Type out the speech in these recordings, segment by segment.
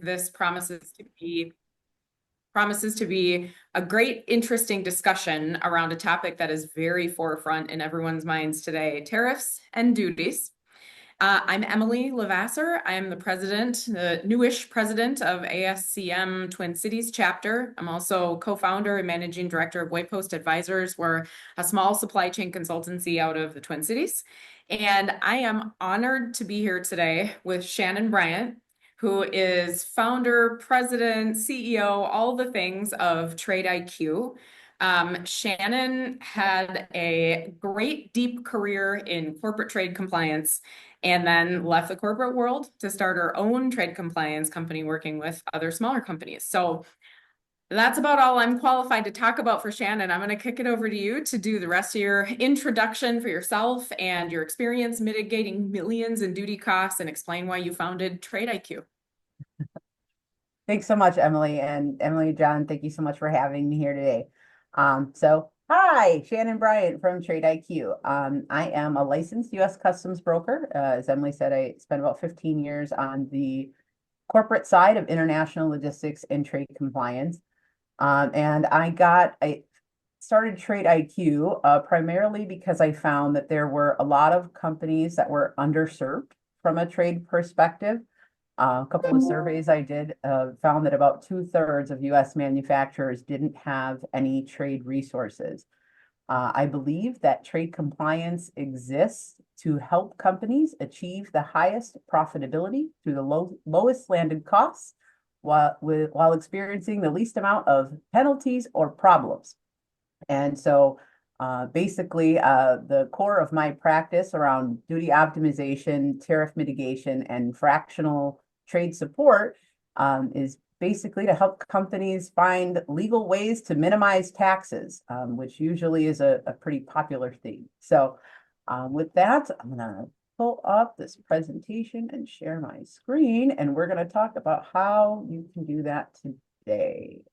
this promises to be a great, interesting discussion around a topic that is very forefront in everyone's minds today, tariffs and duties. I'm Emily Lavasser. I am the newish president of ASCM Twin Cities chapter. I'm also co-founder and managing director of White Post Advisors. We're a small supply chain consultancy out of the Twin Cities. And I am honored to be here today with Shannon Bryant, who is founder, president, CEO, all the things of Trade IQ. Shannon had a great deep career in corporate trade compliance and then left the corporate world to start her own trade compliance company working with other smaller companies. So that's about all I'm qualified to talk about for Shannon. I'm going to kick it over to you to do the rest of your introduction for yourself and your experience mitigating millions in duty costs and explain why you founded Trade IQ. Thanks so much, Emily. And Emily, John, thank you so much for having me here today. Hi, Shannon Bryant from Trade IQ. I am a licensed U.S. Customs broker. As Emily said, I spent about 15 years on the corporate side of international logistics and trade compliance. And I started Trade IQ primarily because I found that there were a lot of companies that were underserved from a trade perspective. A couple of surveys I did found that about 2/3 of US manufacturers didn't have any trade resources. I believe that trade compliance exists to help companies achieve the highest profitability through the lowest landed costs while experiencing the least amount of penalties or problems. And so basically, the core of my practice around duty optimization, tariff mitigation, and fractional trade support is basically to help companies find legal ways to minimize taxes, which usually is a pretty popular theme. So with that, I'm going to pull up this presentation and share my screen, and we're going to talk about how you can do that today.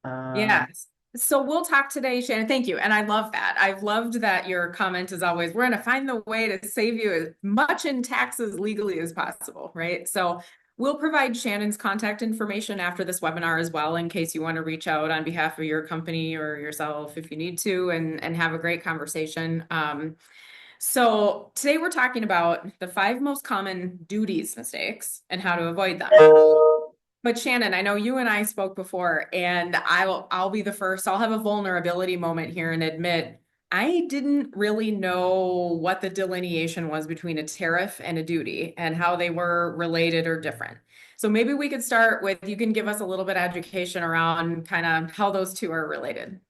Yes. So we'll talk today, Shannon. Thank you. And I love that. I've loved that your comment is always, we're going to find the way to save you as much in taxes legally as possible, right? So we'll provide Shannon's contact information after this webinar as well, in case you want to reach out on behalf of your company or yourself if you need to and have a great conversation. So today we're talking about the 5 most common duties mistakes and how to avoid them. But Shannon, I know you and I spoke before, and I'll be the first. I'll have a vulnerability moment here and admit I didn't really know what the delineation was between a tariff and a duty and how they were related or different. So maybe we could start with, you can give us a little bit of education around kind of how those two are related.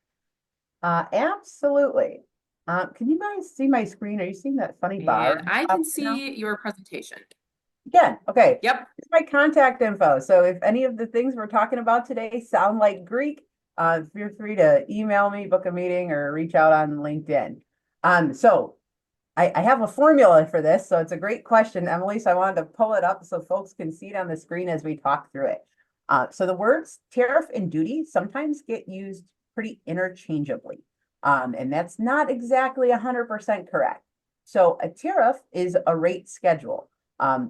Absolutely. Can you guys see my screen? Are you seeing that funny bar And I up can now? see your presentation. Again, okay. Yep. It's my contact info. So if any of the things we're talking about today sound like Greek, feel free to email me, book a meeting, or reach out on LinkedIn. So I have a formula for this, so it's a great question, Emily. So I wanted to pull it up so folks can see it on the screen as we talk through it. So the words tariff and duty sometimes get used pretty interchangeably. And that's not exactly 100% correct. So a tariff is a rate schedule.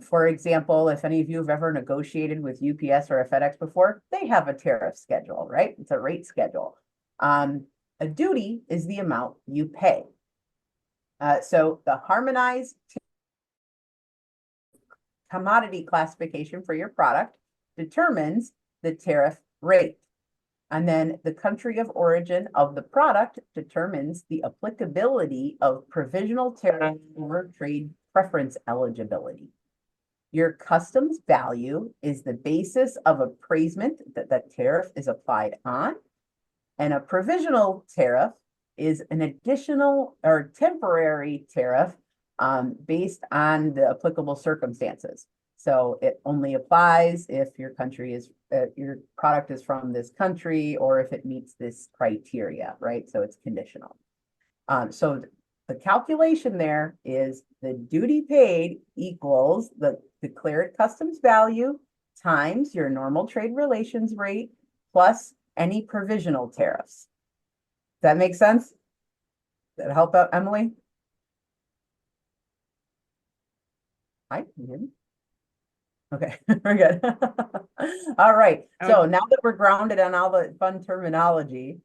For example, if any of you have ever negotiated with UPS or a FedEx before, they have a tariff schedule, right? It's a rate schedule. A duty is the amount you pay. So the harmonized commodity classification for your product determines the tariff rate. And then the country of origin of the product determines the applicability of provisional tariff or trade preference eligibility. Your customs value is the basis of appraisement that that tariff is applied on. And a provisional tariff is an additional or temporary tariff based on the applicable circumstances. So it only applies if your product is from this country or if it meets this criteria, right? So it's conditional. So the calculation there is the duty paid equals the declared customs value times your normal trade relations rate plus any provisional tariffs. Does that make sense? Does that help out, Emily? Hi, you hear me? Okay, we're good. All right. Oh, So now that we're grounded on all the fun terminology,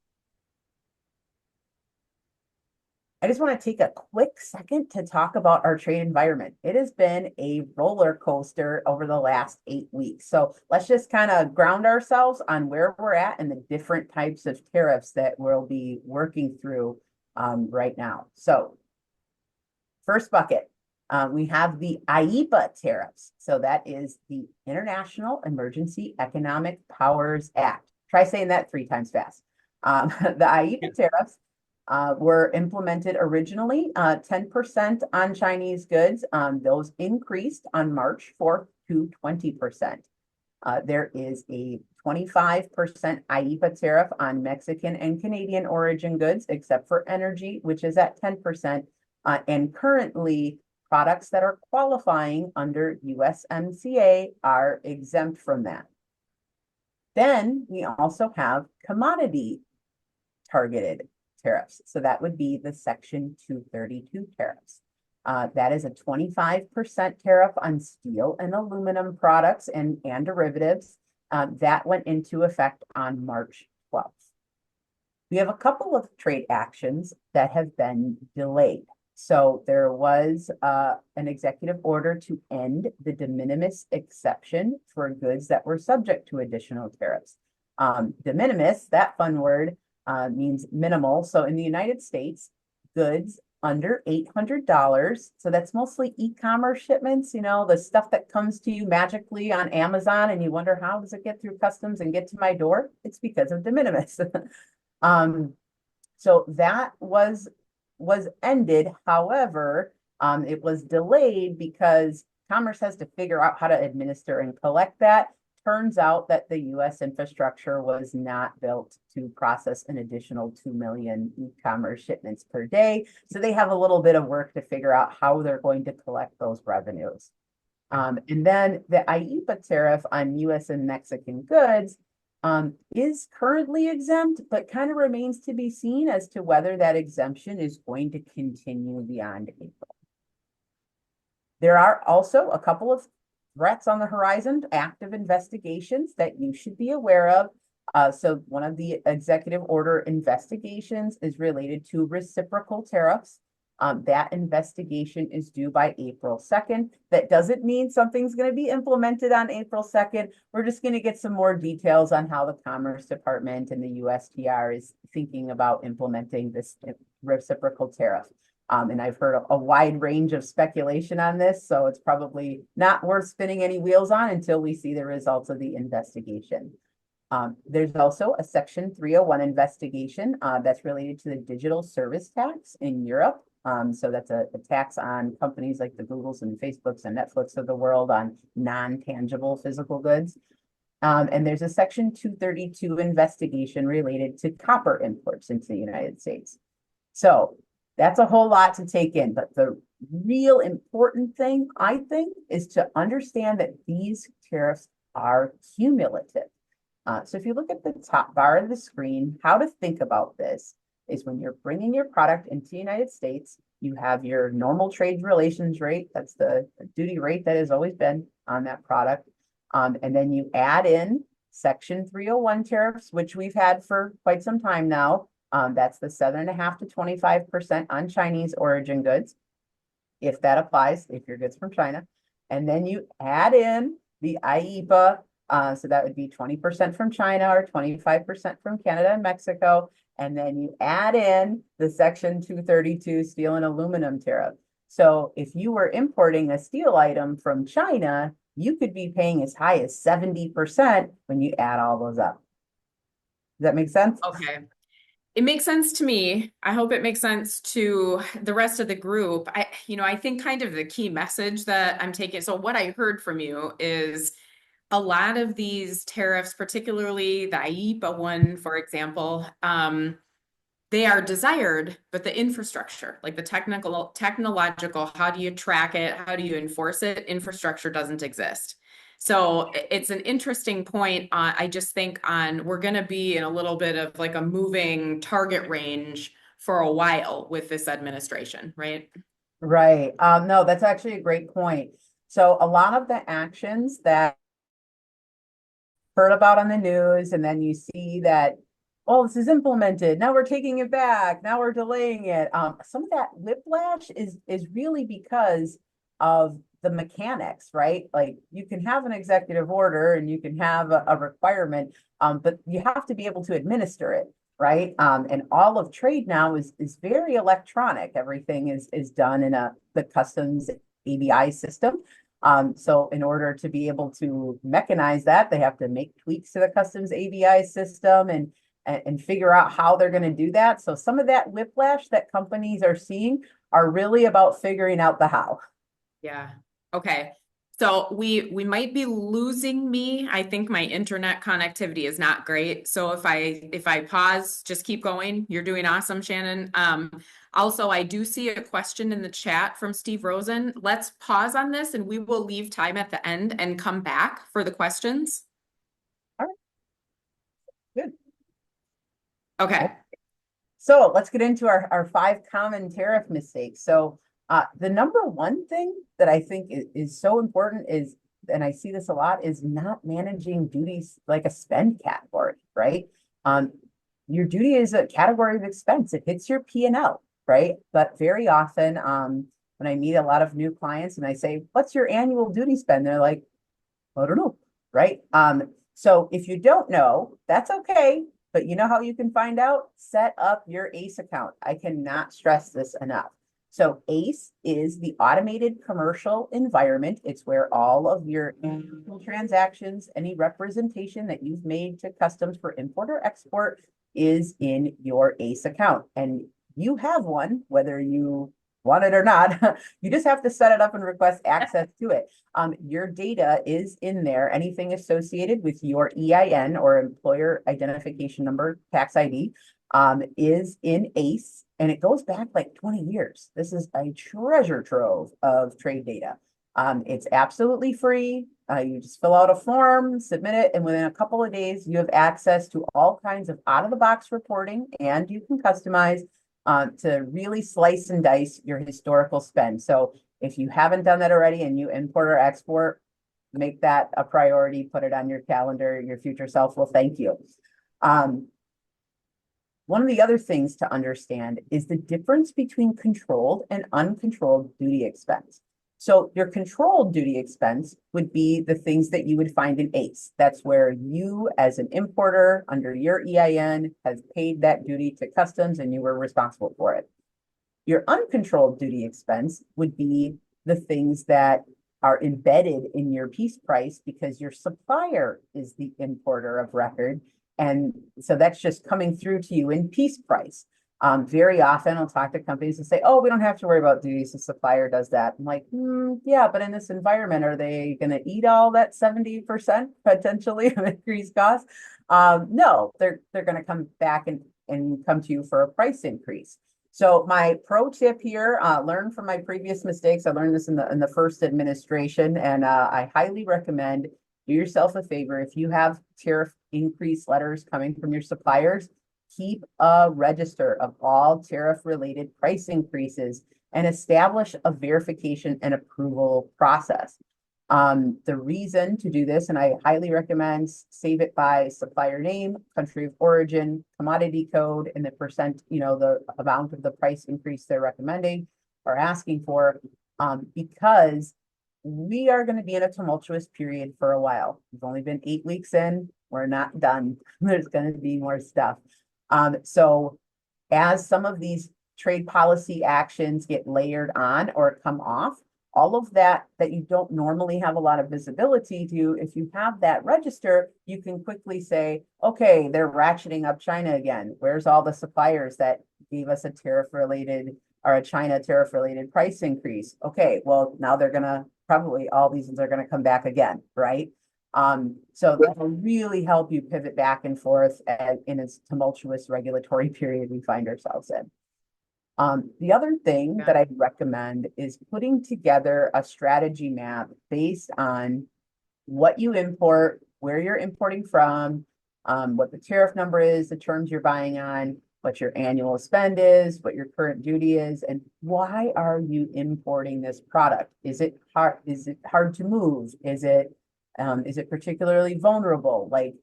I just want to take a quick second to talk about our trade environment. It has been a roller coaster over the last 8 weeks. So let's just kind of ground ourselves on where we're at and the different types of tariffs that we'll be working through right now. So first bucket, we have the IEEPA tariffs. So that is the International Emergency Economic Powers Act. Try saying that 3 times fast. The yeah. IEEPA tariffs were implemented originally 10% on Chinese goods. Those increased on March 4th to 20%. There is a 25% IEEPA tariff on Mexican and Canadian origin goods, except for energy, which is at 10%. And currently, products that are qualifying under USMCA are exempt from that. Then we also have commodity targeted tariffs. So that would be the Section 232 tariffs. That is a 25% tariff on steel and aluminum products and derivatives. That went into effect on March 12th. We have a couple of trade actions that have been delayed. So there was an executive order to end the de minimis exception for goods that were subject to additional tariffs. De minimis, that fun word, means minimal. So in the United States, goods under $800, so that's mostly e-commerce shipments, the stuff that comes to you magically on Amazon and you wonder, how does it get through customs and get to my door? It's because of de minimis. Um, so that was ended. However, it was delayed because Commerce has to figure out how to administer and collect that. Turns out that the US infrastructure was not built to process an additional 2 million e-commerce shipments per day. So they have a little bit of work to figure out how they're going to collect those revenues. And then the IEEPA tariff on US and Mexican goods is currently exempt, but kind of remains to be seen as to whether that exemption is going to continue beyond April. There are also a couple of threats on the horizon, active investigations that you should be aware of. So one of the executive order investigations is related to reciprocal tariffs. That investigation is due by April 2nd. That doesn't mean something's going to be implemented on April 2nd. We're just going to get some more details on how the Commerce Department and the USTR is thinking about implementing this reciprocal tariff. And I've heard a wide range of speculation on this, so it's probably not worth spinning any wheels on until we see the results of the investigation. There's also a Section 301 investigation that's related to the digital service tax in Europe. So that's a tax on companies like the Googles and Facebooks and Netflix of the world on non-tangible physical goods. And there's a Section 232 investigation related to copper imports into the United States. So that's a whole lot to take in, but the real important thing, I think, is to understand that these tariffs are cumulative. So if you look at the top bar of the screen, how to think about this is when you're bringing your product into the United States, you have your normal trade relations rate. That's the duty rate that has always been on that product. And then you add in Section 301 tariffs, which we've had for quite some time now. That's the 7.5% to 25% on Chinese origin goods, if that applies, if your goods from China. And then you add in the IEEPA, so that would be 20% from China or 25% from Canada and Mexico. And then you add in the Section 232 steel and aluminum tariff. So if you were importing a steel item from China, you could be paying as high as 70% when you add all those up. Does that make sense? Okay. It makes sense to me. I hope it makes sense to the rest of the group. I think kind of the key message that I'm taking. So what I heard from you is a lot of these tariffs, particularly the IEEPA one, for example, they are desired, but the infrastructure, like the technological, how do you track it? How do you enforce it? Infrastructure doesn't exist. So it's an interesting point. I just think we're going to be in a little bit of like a moving target range for a while with this administration, right? Right. No, that's actually a great point. So a lot of the actions that heard about on the news, and then you see that, oh, this is implemented. Now we're taking it back. Now we're delaying it. Some of that whiplash is really because of the mechanics, right? Like you can have an executive order and you can have a requirement, but you have to be able to administer it, right? And all of trade now is very electronic. Everything is done in the customs ABI system. So in order to be able to mechanize that, they have to make tweaks to the customs ABI system and figure out how they're going to do that. So some of that whiplash that companies are seeing are really about figuring out the how. Yeah. Okay. So we might be losing me. I think my internet connectivity is not great. So if I pause, just keep going. You're doing awesome, Shannon. Also, I do see a question in the chat from Steve Rosen. Let's pause on this and we will leave time at the end and come back for the questions. All right, good. Okay. So let's get into our five common tariff mistakes. So the number one thing that I think is so important is, and I see this a lot, is not managing duties like a spend category, right? Um, your duty is a category of expense. It hits your P&L, right? But very often, when I meet a lot of new clients and I say, what's your annual duty spend? They're like, I don't know, right? So if you don't know, that's okay. But you know how you can find out? Set up your ACE account. I cannot stress this enough. So ACE is the automated commercial environment. It's where all of your transactions, any representation that you've made to customs for import or export is in your ACE account. And you have one, whether you want it or not. You just have to set it up and request access to it. Your data is in there. Anything associated with your EIN or employer identification number, tax ID, is in ACE, and it goes back like 20 years. This is a treasure trove of trade data. It's absolutely free. You just fill out a form, submit it, and within a couple of days, you have access to all kinds of out-of-the-box reporting, and you can customize to really slice and dice your historical spend. So if you haven't done that already and you import or export, make that a priority, put it on your calendar. Your future self will thank you. One of the other things to understand is the difference between controlled and uncontrolled duty expense. So your controlled duty expense would be the things that you would find in ACE. That's where you, as an importer under your EIN, has paid that duty to customs and you were responsible for it. Your uncontrolled duty expense would be the things that are embedded in your piece price because your supplier is the importer of record. And so that's just coming through to you in piece price. Very often I'll talk to companies and say, oh, we don't have to worry about duties. The supplier does that. I'm like, yeah, but in this environment, are they going to eat all that 70% potentially of increased costs? No, they're going to come back and come to you for a price increase. So my pro tip here, learn from my previous mistakes. I learned this in the first administration, and I highly recommend do yourself a favor. If you have tariff increase letters coming from your suppliers, keep a register of all tariff-related price increases and establish a verification and approval process. The reason to do this, and I highly recommend save it by supplier name, country of origin, commodity code, and the percent, the amount of the price increase they're recommending or asking for, because we are going to be in a tumultuous period for a while. We've only been 8 weeks in. We're not done. There's going to be more stuff. So as some of these trade policy actions get layered on or come off, all of that you don't normally have a lot of visibility to, if you have that register, you can quickly say, okay, they're ratcheting up China again. Where's all the suppliers that gave us a tariff-related or a China tariff-related price increase? Okay, well, now they're going to probably all these are going to come back again, right? So that will really help you pivot back and forth in this tumultuous regulatory period we find ourselves in. The other thing that I'd recommend is putting together a strategy map based on what you import, where you're importing from, what the tariff number is, the terms you're buying on, what your annual spend is, what your current duty is, and why are you importing this product? Is it hard? Is it hard to move? Is it particularly vulnerable? Like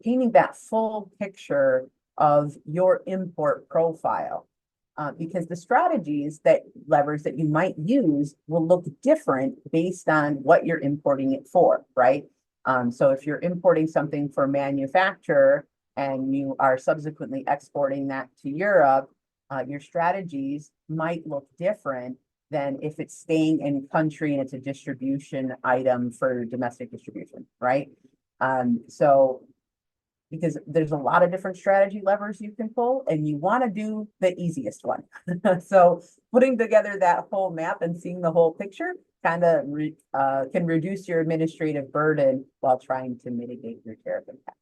painting that full picture of your import profile. Because the strategies that levers that you might use will look different based on what you're importing it for, right? So if you're importing something for manufacture and you are subsequently exporting that to Europe, your strategies might look different than if it's staying in country and it's a distribution item for domestic distribution, right? So because there's a lot of different strategy levers you can pull and you want to do the easiest one. So putting together that whole map and seeing the whole picture kind of can reduce your administrative burden while trying to mitigate your tariff impact.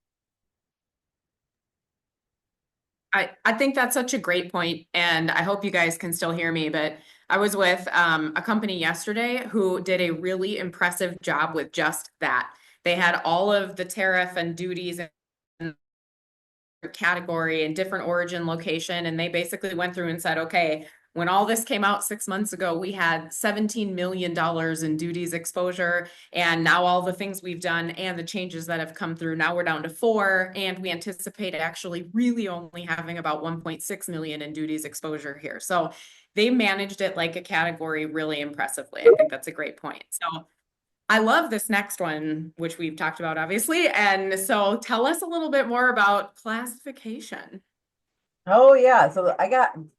I think that's such a great point, and I hope you guys can still hear me, but I was with a company yesterday who did a really impressive job with just that. They had all of the tariff and duties and category and different origin location, and they basically went through and said, okay, when all this came out 6 months ago, we had $17 million in duties exposure. And now all the things we've done and the changes that have come through, now we're down to 4. And we anticipate actually really only having about 1.6 million in duties exposure here. So they managed it like a category really impressively. I think that's a great point. So I love this next one, which we've talked about, obviously. And so tell us a little bit more about classification. Oh yeah, so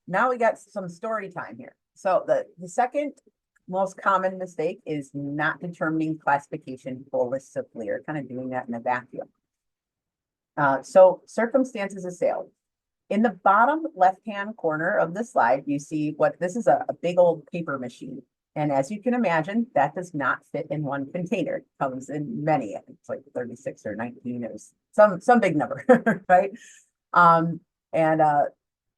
now we got some story time here. So the second most common mistake is not determining classification holistically or kind of doing that in a vacuum. So circumstances of sale. In the bottom left-hand corner of the slide, you see what this is a big old paper machine. And as you can imagine, that does not fit in one container. It comes in many, I think it's like 36 or 19 or some big number, right? And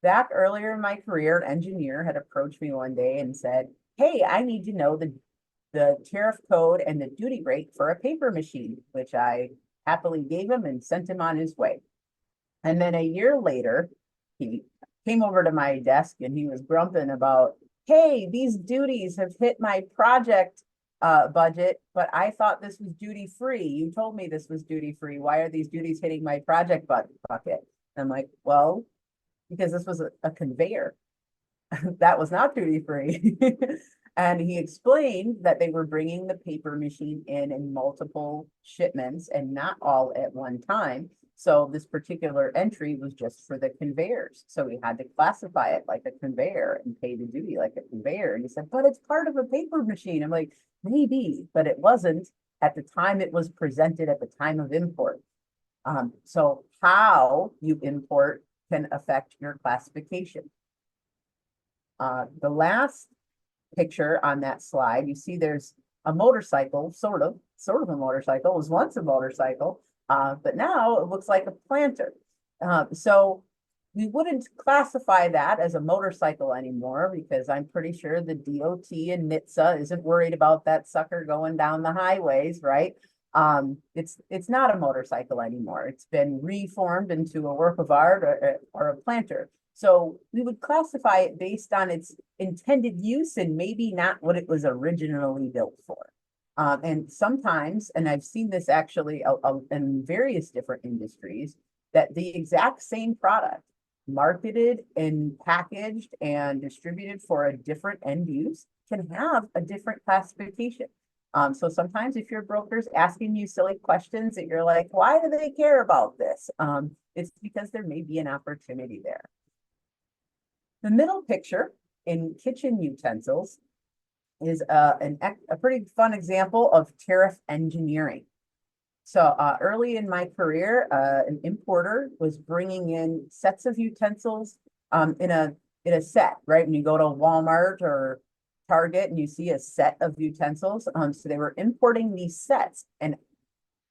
back earlier in my career, an engineer had approached me one day and said, hey, I need to know the tariff code and the duty rate for a paper machine, which I happily gave him and sent him on his way. And then a year later, he came over to my desk and he was grumping about, hey, these duties have hit my project budget, but I thought this was duty free. You told me this was duty free. Why are these duties hitting my project bucket? I'm like, well, because this was a conveyor that was not duty free. And he explained that they were bringing the paper machine in multiple shipments and not all at one time. So this particular entry was just for the conveyors. So we had to classify it like a conveyor and pay the duty like a conveyor. And he said, but it's part of a paper machine. I'm like, maybe, but it wasn't at the time it was presented at the time of import. So how you import can affect your classification. The last picture on that slide, you see there's a motorcycle, sort of a motorcycle. It was once a motorcycle, but now it looks like a planter. So we wouldn't classify that as a motorcycle anymore because I'm pretty sure the DOT and NHTSA isn't worried about that sucker going down the highways, right? It's not a motorcycle anymore. It's been reformed into a work of art or a planter. So we would classify it based on its intended use and maybe not what it was originally built for. And sometimes, and I've seen this actually in various different industries, that the exact same product marketed and packaged and distributed for a different end use can have a different classification. So sometimes if your broker's asking you silly questions that you're like, why do they care about this? It's because there may be an opportunity there. The middle picture in kitchen utensils is a pretty fun example of tariff engineering. So early in my career, an importer was bringing in sets of utensils in a set, right? When you go to Walmart or Target and you see a set of utensils, so they were importing these sets, and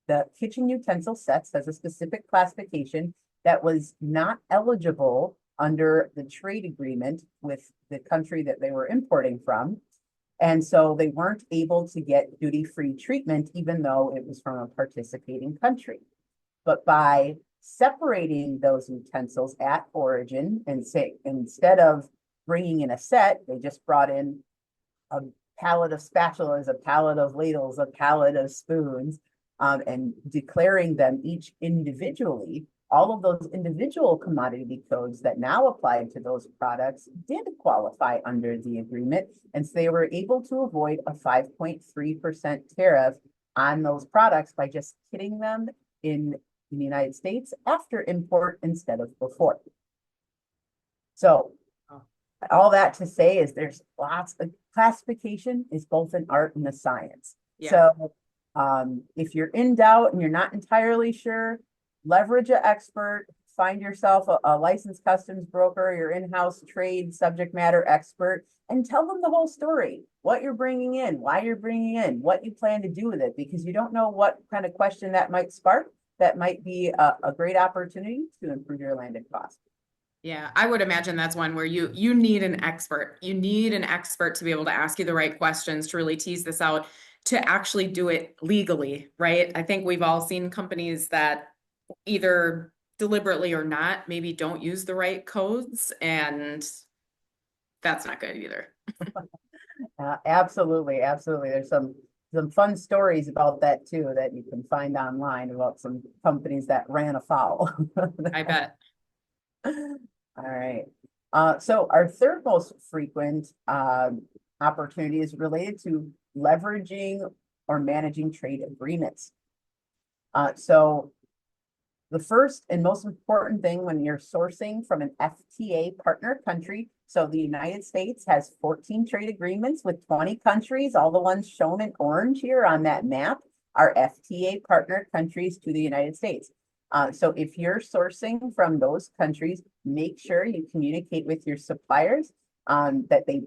the kitchen utensil sets has a specific classification that was not eligible under the trade agreement with the country that they were importing from. And so they weren't able to get duty-free treatment, even though it was from a participating country. But by separating those utensils at origin and say, instead of bringing in a set, they just brought in a pallet of spatulas, a pallet of ladles, a pallet of spoons, and declaring them each individually. All of those individual commodity codes that now applied to those products did qualify under the agreement, and so they were able to avoid a 5.3% tariff on those products by just kitting them in the United States after import instead of before. So all that to say is there's lots of classification is both an art and a science. Yeah. So if you're in doubt and you're not entirely sure, leverage an expert, find yourself a licensed customs broker, your in-house trade subject matter expert, and tell them the whole story, what you're bringing in, why you're bringing in, what you plan to do with it, because you don't know what kind of question that might spark. That might be a great opportunity to improve your landed cost. Yeah, I would imagine that's one where you need an expert. You need an expert to be able to ask you the right questions to really tease this out, to actually do it legally, right? I think we've all seen companies that either deliberately or not, maybe don't use the right codes, and that's not good either. Absolutely, absolutely. There's some fun stories about that too that you can find online about some companies that ran afoul. I bet. All right. So our third most frequent opportunity is related to leveraging or managing trade agreements. So the first and most important thing when you're sourcing from an FTA partner country, so the United States has 14 trade agreements with 20 countries. All the ones shown in orange here on that map are FTA partner countries to the United States. So if you're sourcing from those countries, make sure you communicate with your suppliers that they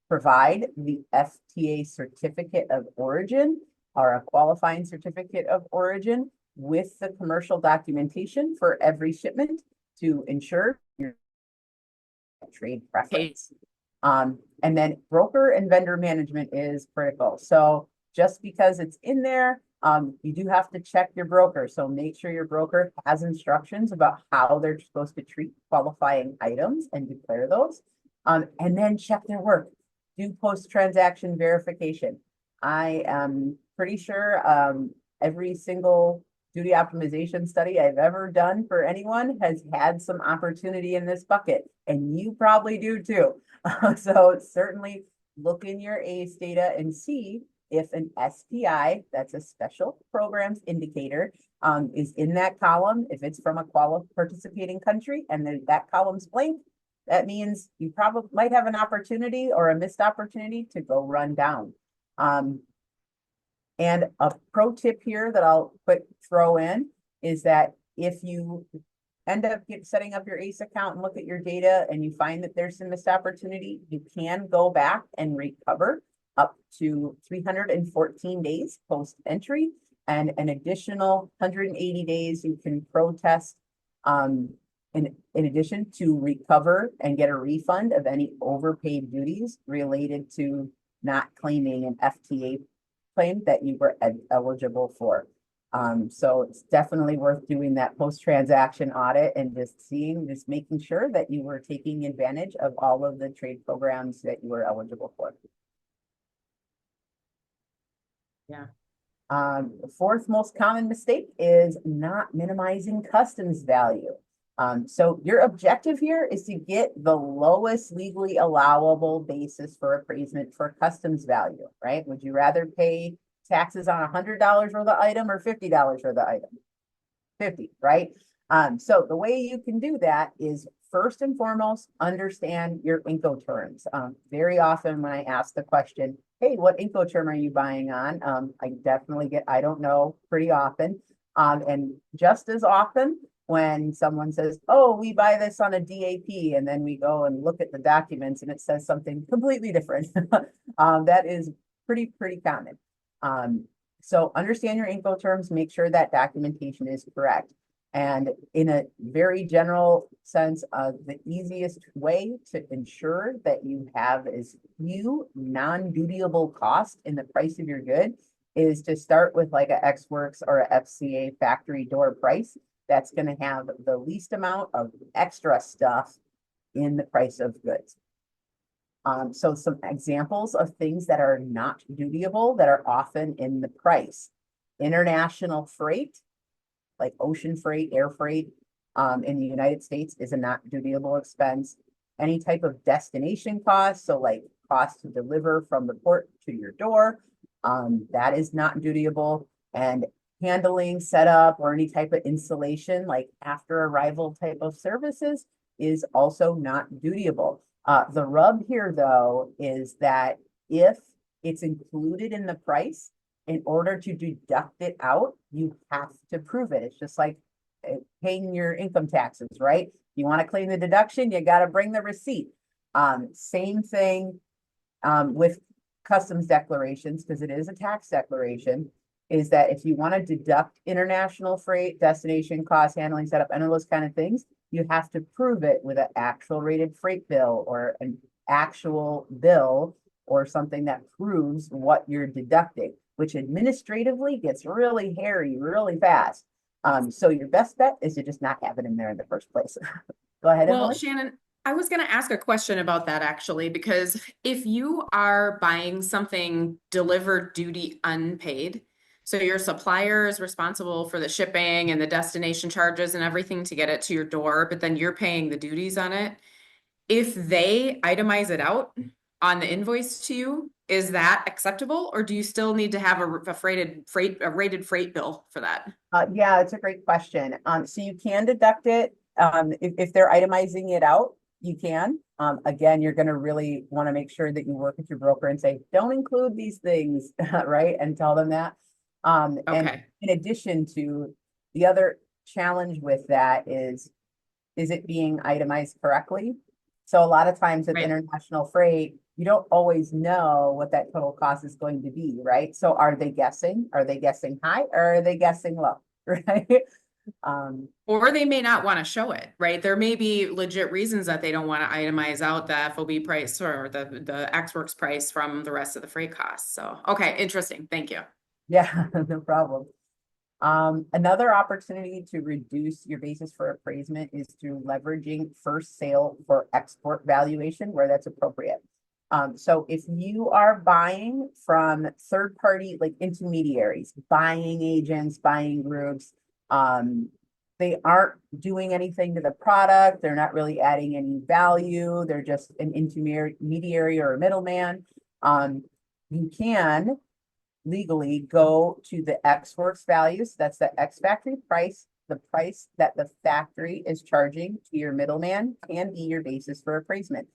provide the FTA certificate of origin or a qualifying certificate of origin with the commercial documentation for every shipment to ensure your trade preference. And then broker and vendor management is critical. So just because it's in there, you do have to check your broker. So make sure your broker has instructions about how they're supposed to treat qualifying items and declare those. And then check their work. Do post-transaction verification. I am pretty sure every single duty optimization study I've ever done for anyone has had some opportunity in this bucket, and you probably do too. So certainly look in your ACE data and see if an SPI, that's a special programs indicator, is in that column. If it's from a participating country and that column's blank, that means you probably might have an opportunity or a missed opportunity to go run down. And a pro tip here that I'll throw in is that if you end up setting up your ACE account and look at your data and you find that there's some missed opportunity, you can go back and recover up to 314 days post entry, and an additional 180 days you can protest in addition to recover and get a refund of any overpaid duties related to not claiming an FTA claim that you were eligible for. So it's definitely worth doing that post-transaction audit and just making sure that you were taking advantage of all of the trade programs that you were eligible for. Yeah. The fourth most common mistake is not minimizing customs value. So your objective here is to get the lowest legally allowable basis for appraisement for customs value, right? Would you rather pay taxes on $100 for the item or $50 for the item? 50, right? So the way you can do that is first and foremost, understand your Incoterms. Very often when I ask the question, hey, what Incoterm are you buying on? I definitely get, I don't know, pretty often. And just as often, when someone says, oh, we buy this on a DAP, and then we go and look at the documents and it says something completely different. That is pretty common. So understand your Incoterms, make sure that documentation is correct. And in a very general sense, the easiest way to ensure that you have as few non-dutiable costs in the price of your good is to start with like a Ex Works or a FCA factory door price. that's going to have the least amount of extra stuff in the price of goods. So some examples of things that are not dutiable that are often in the price. International freight, like ocean freight, air freight, in the United States is a not dutiable expense. Any type of destination cost, so like cost to deliver from the port to your door, that is not dutiable. And handling, setup, or any type of installation, like after arrival type of services, is also not dutiable. The rub here, though, is that if it's included in the price, in order to deduct it out, you have to prove it. It's just like paying your income taxes, right? You want to claim the deduction, you got to bring the receipt. Same thing with customs declarations, because it is a tax declaration, is that if you want to deduct international freight, destination costs, handling, setup, and all those kind of things, you have to prove it with an actual rated freight bill or an actual bill or something that proves what you're deducting, which administratively gets really hairy really fast. So your best bet is to just not have it in there in the first place. Go ahead, Well, Emily. Shannon, I was going to ask a question about that actually, because if you are buying something delivered duty unpaid, so your supplier is responsible for the shipping and the destination charges and everything to get it to your door, but then you're paying the duties on it. If they itemize it out on the invoice to you, is that acceptable, or do you still need to have a rated freight bill for that? Yeah, it's a great question. So you can deduct it. If they're itemizing it out, you can. Again, you're going to really want to make sure that you work with your broker and say, don't include these things, right? And tell them that. And Okay, in addition to the other challenge with that is it being itemized correctly? So a lot of times with right. international freight, you don't always know what that total cost is going to be, right? So are they guessing? Are they guessing high or are they guessing low? Right? Um, Or they may not want to show it, right? There may be legit reasons that they don't want to itemize out the FOB price or the Ex Works price from the rest of the freight costs. So, okay, interesting. Thank you. yeah, no problem. Another opportunity to reduce your basis for appraisement is through leveraging first sale for export valuation where that's appropriate. So if you are buying from third party, like intermediaries, buying agents, buying groups, they aren't doing anything to the product. They're not really adding any value. They're just an intermediary or a middleman. You can legally go to the Ex Works values. That's the X factory price. The price that the factory is charging to your middleman can be your basis for appraisement.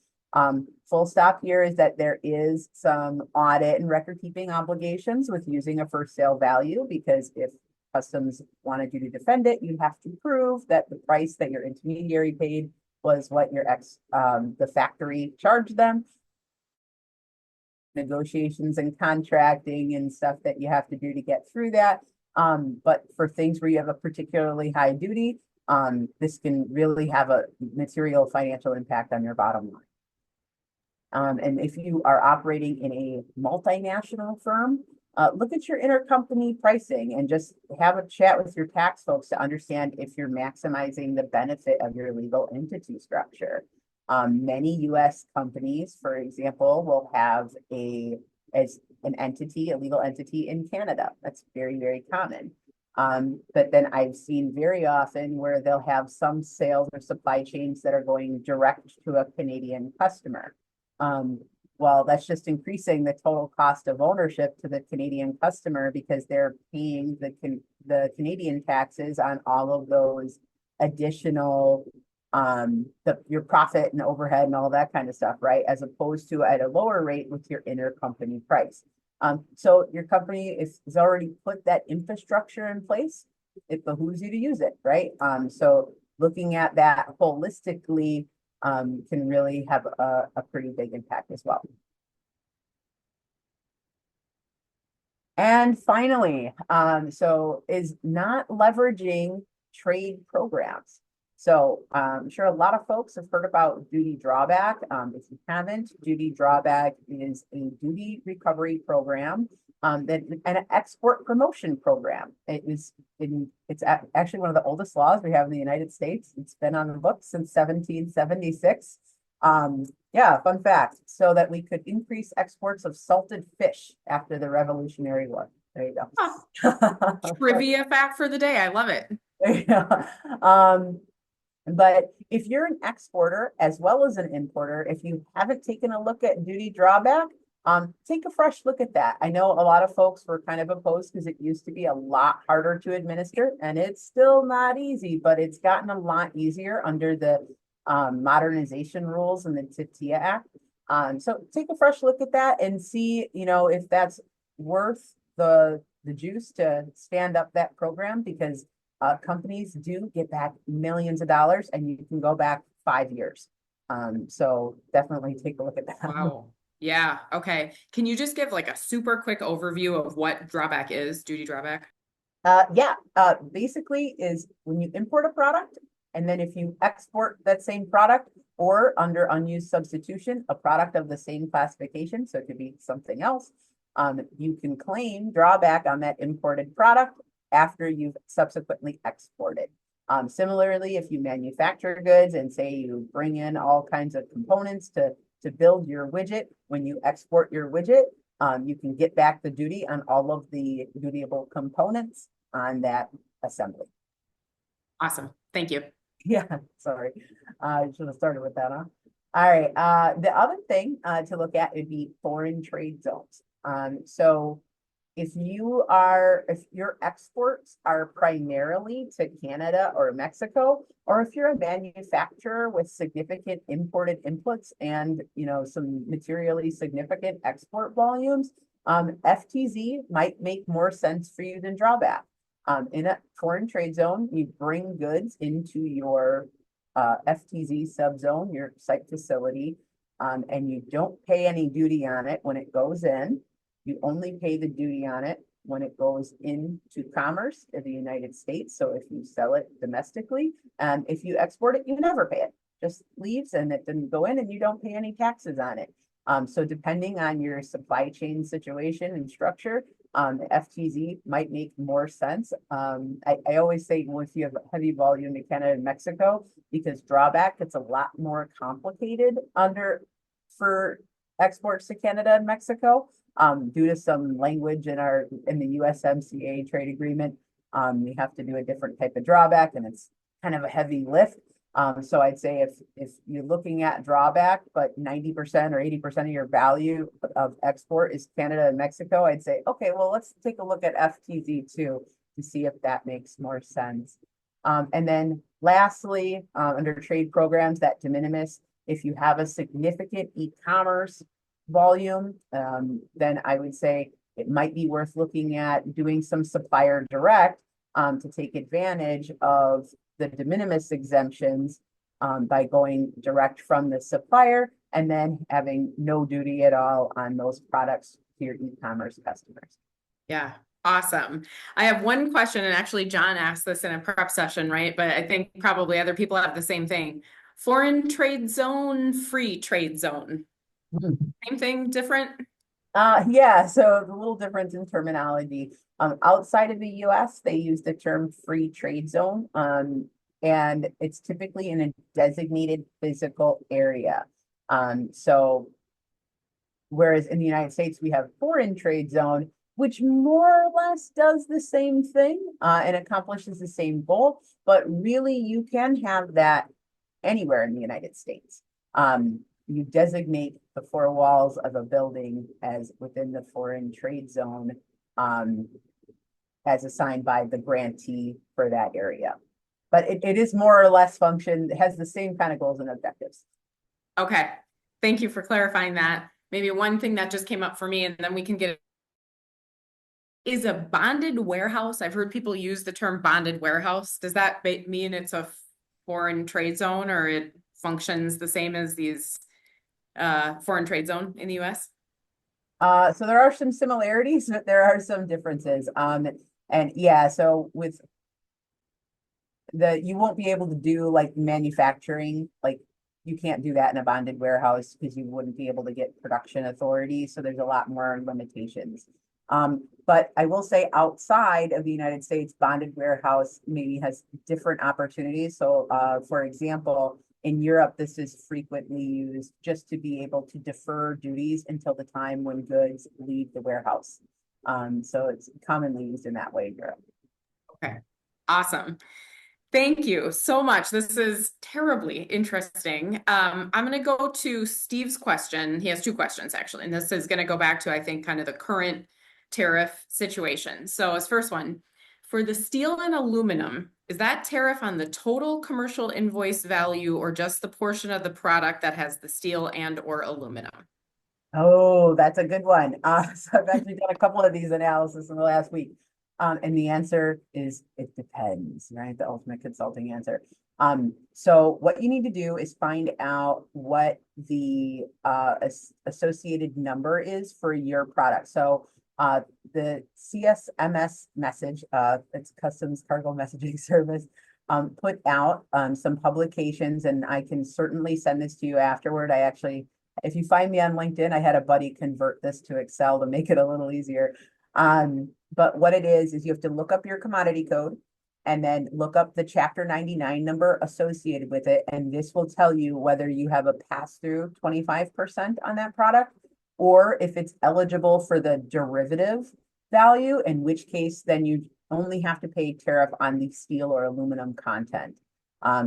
Full stop here is that there is some audit and record keeping obligations with using a first sale value, because if customs wanted you to defend it, you have to prove that the price that your intermediary paid was what the factory charged them. Negotiations and contracting and stuff that you have to do to get through that. But for things where you have a particularly high duty, this can really have a material financial impact on your bottom line. And if you are operating in a multinational firm, look at your intercompany pricing and just have a chat with your tax folks to understand if you're maximizing the benefit of your legal entity structure. Many US companies, for example, will have as an entity, a legal entity in Canada. That's very, very common. But then I've seen very often where they'll have some sales or supply chains that are going direct to a Canadian customer. Well, that's just increasing the total cost of ownership to the Canadian customer because they're paying the Canadian taxes on all of those additional your profit and overhead and all that kind of stuff, right? As opposed to at a lower rate with your intercompany price. So your company has already put that infrastructure in place. It behooves you to use it, right? So looking at that holistically can really have a pretty big impact as well. And finally, so is not leveraging trade programs. So I'm sure a lot of folks have heard about duty drawback. If you haven't, duty drawback is a duty recovery program An export promotion program. Actually one of the oldest laws we have in the United States. It's been on the books since 1776. Yeah, fun fact. So that we could increase exports of salted fish after the Revolutionary War. There you Huh. go. Trivia fact for the day. I love it. Yeah. But if you're an exporter as well as an importer, if you haven't taken a look at duty drawback, take a fresh look at that. I know a lot of folks were kind of opposed because it used to be a lot harder to administer, and it's still not easy, but it's gotten a lot easier under the modernization rules and the TIA Act. So take a fresh look at that and see, if that's worth the juice to stand up that program, because companies do get back millions of dollars, and you can go back 5 years. So definitely take a look at that. Wow. Yeah. Okay. Can you just give like a super quick overview of what drawback is, duty drawback? Yeah, basically is when you import a product, and then if you export that same product or under unused substitution, a product of the same classification, so it could be something else, you can claim drawback on that imported product after you've subsequently exported. Similarly, if you manufacture goods and say you bring in all kinds of components to build your widget, when you export your widget, you can get back the duty on all of the dutiable components on that assembly. Awesome. Thank you. Yeah, sorry. I should have started with that, huh? All right. The other thing to look at would be foreign trade zones. So if your exports are primarily to Canada or Mexico, or if you're a manufacturer with significant imported inputs and some materially significant export volumes, FTZ might make more sense for you than drawback. In a foreign trade zone, you bring goods into your FTZ subzone, your site facility, and you don't pay any duty on it when it goes in. You only pay the duty on it when it goes into commerce in the United States. So if you sell it domestically, and if you export it, you never pay it. Just leaves and it didn't go in, and you don't pay any taxes on it. So depending on your supply chain situation and structure, the FTZ might make more sense. I always say, well, if you have heavy volume to Canada and Mexico, because drawback, it's a lot more complicated for exports to Canada and Mexico, due to some language in the USMCA trade agreement. We have to do a different type of drawback, and it's kind of a heavy lift. So I'd say if you're looking at drawback, but 90% or 80% of your value of export is Canada and Mexico, I'd say, okay, well, let's take a look at FTZ too to see if that makes more sense. And then lastly, under trade programs, that de minimis, if you have a significant e-commerce volume, then I would say it might be worth looking at doing some supplier direct to take advantage of the de minimis exemptions by going direct from the supplier and then having no duty at all on those products to your e-commerce customers. Yeah. Awesome. I have one question, and actually John asked this in a prep session, right? But I think probably other people have the same thing. Foreign trade zone, free trade zone. Same thing, different? Yeah, so the little difference in terminology. Outside of the US, they use the term free trade zone, and it's typically in a designated physical area. So whereas in the United States, we have foreign trade zone, which more or less does the same thing and accomplishes the same goal, but really you can have that anywhere in the United States. You designate the four walls of a building as within the foreign trade zone as assigned by the grantee for that area. But it is more or less function, it has the same kind of goals and objectives. Okay. Thank you for clarifying that. Maybe one thing that just came up for me, and then we can get is a bonded warehouse. I've heard people use the term bonded warehouse. Does that mean it's a foreign trade zone, or it functions the same as these foreign trade zone in the US? So there are some similarities, but there are some differences. And yeah, so with you won't be able to do like manufacturing, like you can't do that in a bonded warehouse because you wouldn't be able to get production authority. So there's a lot more limitations. But I will say outside of the United States, bonded warehouse maybe has different opportunities. So, for example, in Europe, this is frequently used just to be able to defer duties until the time when goods leave the warehouse. So it's commonly used in that way in Europe. Okay, awesome. Thank you so much. This is terribly interesting. I'm going to go to Steve's question. He has two questions, actually, and this is going to go back to, I think, kind of the current tariff situation. So his first one, for the steel and aluminum, is that tariff on the total commercial invoice value or just the portion of the product that has the steel and or aluminum? Oh, that's a good one. So I've actually done a couple of these analysis in the last week. And the answer is it depends, right? The ultimate consulting answer. So what you need to do is find out what the associated number is for your product. So the CSMS message, it's Customs Cargo Messaging Service, put out some publications, and I can certainly send this to you afterward. I actually, if you find me on LinkedIn, I had a buddy convert this to Excel to make it a little easier. But what it is you have to look up your commodity code and then look up the Chapter 99 number associated with it. And this will tell you whether you have a pass-through 25% on that product, or if it's eligible for the derivative value, in which case then you only have to pay tariff on the steel or aluminum content.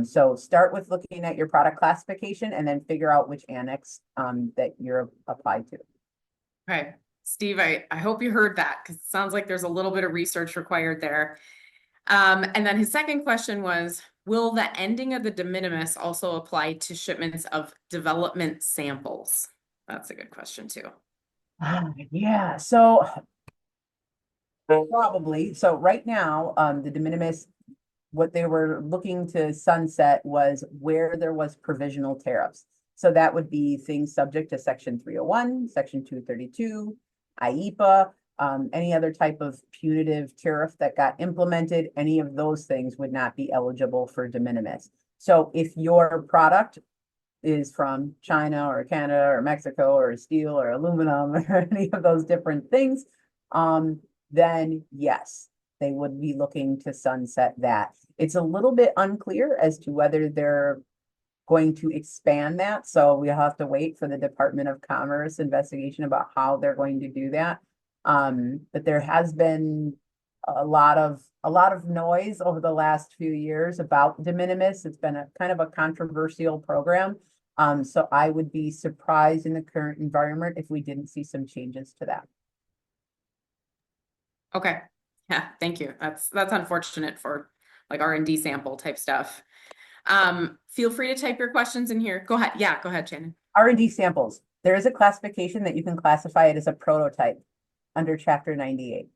So start with looking at your product classification and then figure out which annex that you're applied to. Okay, Steve, I hope you heard that because it sounds like there's a little bit of research required there. And then his second question was, will the ending of the de minimis also apply to shipments of development samples? That's a good question too. Yeah, so probably. So right now, the de minimis, what they were looking to sunset was where there was provisional tariffs. So that would be things subject to Section 301, Section 232, IEPA, any other type of punitive tariff that got implemented, any of those things would not be eligible for de minimis. So if your product is from China or Canada or Mexico or steel or aluminum or any of those different things, then yes, they would be looking to sunset that. It's a little bit unclear as to whether they're going to expand that. So we'll have to wait for the Department of Commerce investigation about how they're going to do that. But there has been a lot of noise over the last few years about de minimis. It's been a kind of a controversial program. So I would be surprised in the current environment if we didn't see some changes to that. Okay. Yeah, thank you. That's unfortunate for like R&D sample type stuff. Feel free to type your questions in here. Go ahead. Yeah, go ahead, Shannon. R&D samples. There is a classification that you can classify it as a prototype under Chapter 98.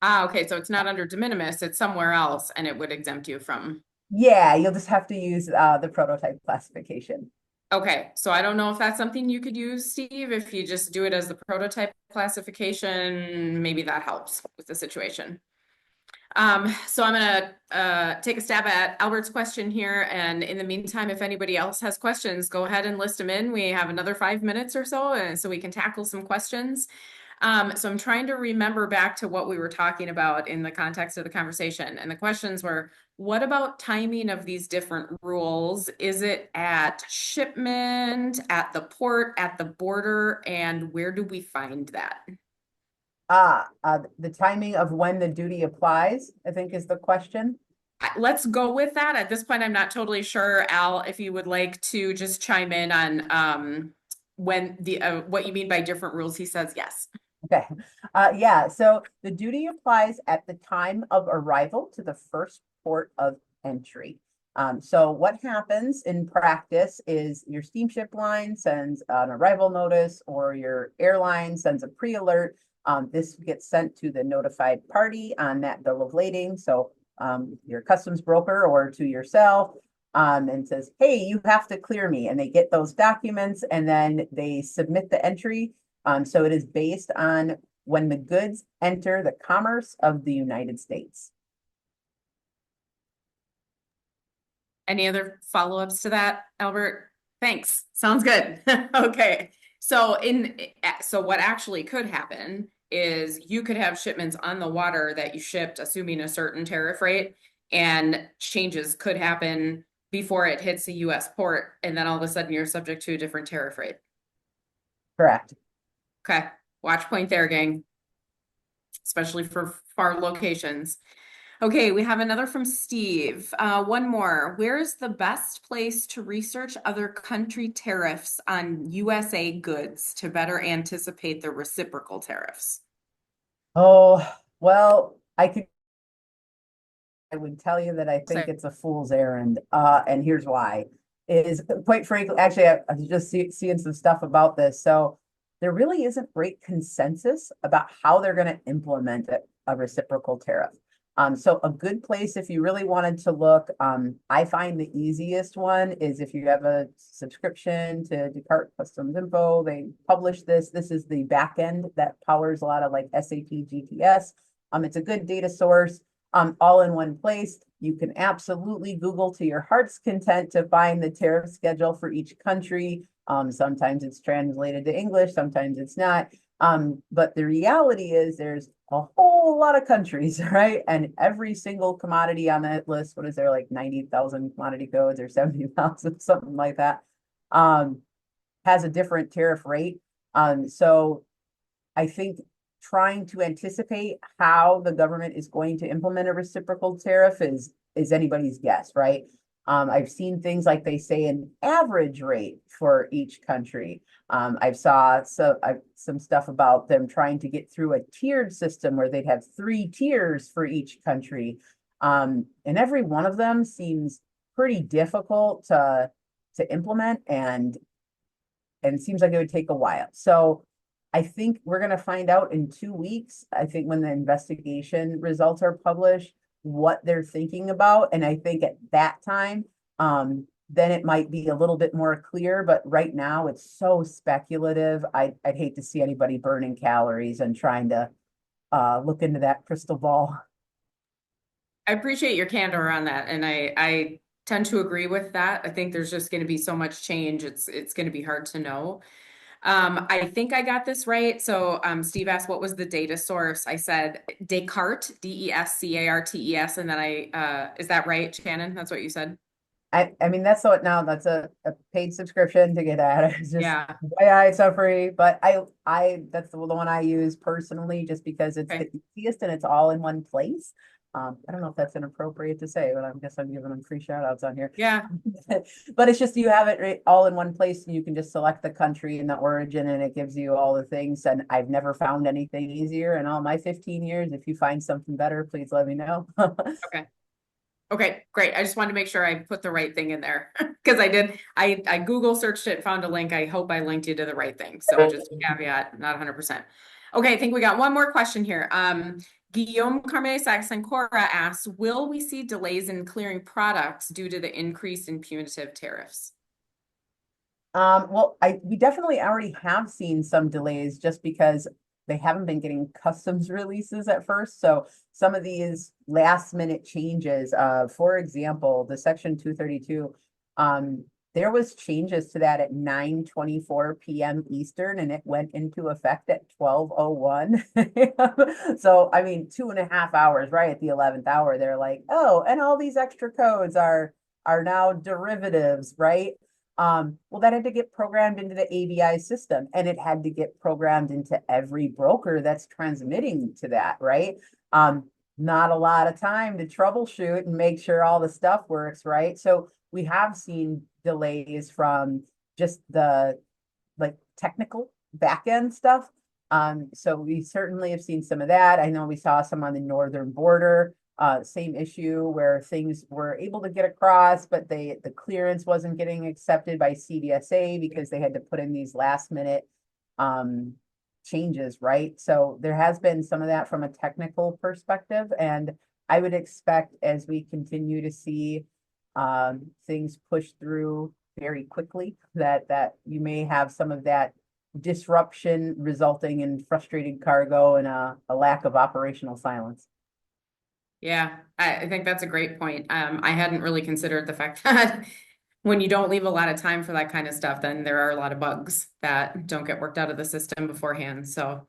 Ah, okay. So it's not under de minimis, it's somewhere else, and it would exempt you from. Yeah, you'll just have to use the prototype classification. Okay, so I don't know if that's something you could use, Steve, if you just do it as the prototype classification, maybe that helps with the situation. So I'm gonna take a stab at Albert's question here, and in the meantime, if anybody else has questions, go ahead and list them in. We have another 5 minutes or so, and so we can tackle some questions. So I'm trying to remember back to what we were talking about in the context of the conversation, and the questions were, what about timing of these different rules? Is it at shipment, at the port, at the border, and where do we find that? The timing of when the duty applies, I think is the question. Let's go with that. At this point, I'm not totally sure, Al, if you would like to just chime in on when the what you mean by different rules. He says yes. Okay. Yeah, so the duty applies at the time of arrival to the first port of entry. So what happens in practice is your steamship line sends an arrival notice or your airline sends a pre-alert. This gets sent to the notified party on that bill of lading. So your customs broker or to yourself, and says, hey, you have to clear me. And they get those documents and then they submit the entry. So it is based on when the goods enter the commerce of the United States. Any other follow-ups to that, Albert? Thanks. Sounds good. Okay. So what actually could happen is you could have shipments on the water that you shipped, assuming a certain tariff rate, and changes could happen before it hits a US port, and then all of a sudden you're subject to a different tariff rate. Correct. Okay, watch point there, gang, especially for far locations. Okay, we have another from Steve. One more. Where's the best place to research other country tariffs on USA goods to better anticipate the reciprocal tariffs? Oh, well, I would tell you that I So think it's a fool's errand. And here's why. Is quite frankly, actually, I was just seeing some stuff about this. So there really isn't great consensus about how they're going to implement a reciprocal tariff. So a good place if you really wanted to look, I find the easiest one is if you have a subscription to Descartes Customs Info, they publish this. This is the back end that powers a lot of like SAP GTS. It's a good data source, all in one place. You can absolutely Google to your heart's content to find the tariff schedule for each country. Sometimes it's translated to English, sometimes it's not. But the reality is there's a whole lot of countries, right? And every single commodity on that list, what is there, like 90,000 commodity codes or 70,000, something like that, has a different tariff rate. So I think trying to anticipate how the government is going to implement a reciprocal tariff is anybody's guess, right? I've seen things like they say an average rate for each country. I've saw some stuff about them trying to get through a tiered system where they'd have 3 tiers for each country. And every one of them seems pretty difficult to implement and seems like it would take a while. So I think we're going to find out in 2 weeks. I think when the investigation results are published, what they're thinking about. And I think at that time, then it might be a little bit more clear. But right now, it's so speculative. I'd hate to see anybody burning calories and trying to look into that crystal ball. I appreciate your candor on that, and I tend to agree with that. I think there's just going to be so much change. It's going to be hard to know. I think I got this right. So Steve asked, what was the data source? I said Descartes, Descartes, and then is that right, Shannon? That's what you said? I mean, that's what now that's a paid subscription to get at. It's just, Yeah. yeah, it's so free, but that's the one I use personally just because it's the Okay. easiest and it's all in one place. I don't know if that's inappropriate to say, but I guess I'm giving them free shout outs on here. Yeah. But it's just you have it right, all in one place and you can just select the country and the origin and it gives you all the things. And I've never found anything easier in all my 15 years. If you find something better, please let me know. Okay. Okay, great. I just wanted to make sure I put the right thing in there because I did. I Google searched it, found a link. I hope I linked you to the right thing. So just caveat, not 100%. Okay, I think we got one more question here. Guillaume Carme Sancora asks, will we see delays in clearing products due to the increase in punitive tariffs? Well, we definitely already have seen some delays just because they haven't been getting customs releases at first. So some of these last minute changes, for example, the Section 232, there was changes to that at 9:24 p.m. Eastern, and it went into effect at 12:01. So, I mean, 2.5 hours, right at the 11th hour, they're like, oh, and all these extra codes are now derivatives, right? Well, that had to get programmed into the ABI system and it had to get programmed into every broker that's transmitting to that, right? Not a lot of time to troubleshoot and make sure all the stuff works, right? So we have seen delays from just the like technical back end stuff. So we certainly have seen some of that. I know we saw some on the northern border. Same issue where things were able to get across, but the clearance wasn't getting accepted by CBSA because they had to put in these last minute changes, right? So there has been some of that from a technical perspective, and I would expect as we continue to see things push through very quickly that you may have some of that disruption resulting in frustrated cargo and a lack of operational silence. Yeah, I think that's a great point. I hadn't really considered the fact that when you don't leave a lot of time for that kind of stuff, then there are a lot of bugs that don't get worked out of the system beforehand. So,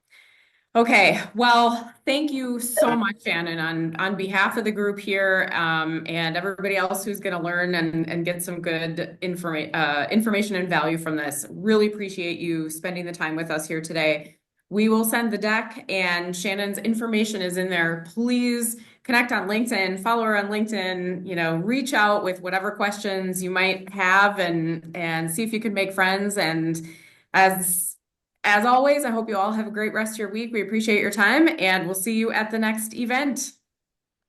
Okay, well, thank you so much, Shannon, on behalf of the group here, and everybody else who's going to learn and get some good information and value from this. Really appreciate you spending the time with us here today. We will send the deck, and Shannon's information is in there. Please connect on LinkedIn, follow her on LinkedIn, reach out with whatever questions you might have and see if you can make friends. And as as always, I hope you all have a great rest of your week. We appreciate your time, and we'll see you at the next event.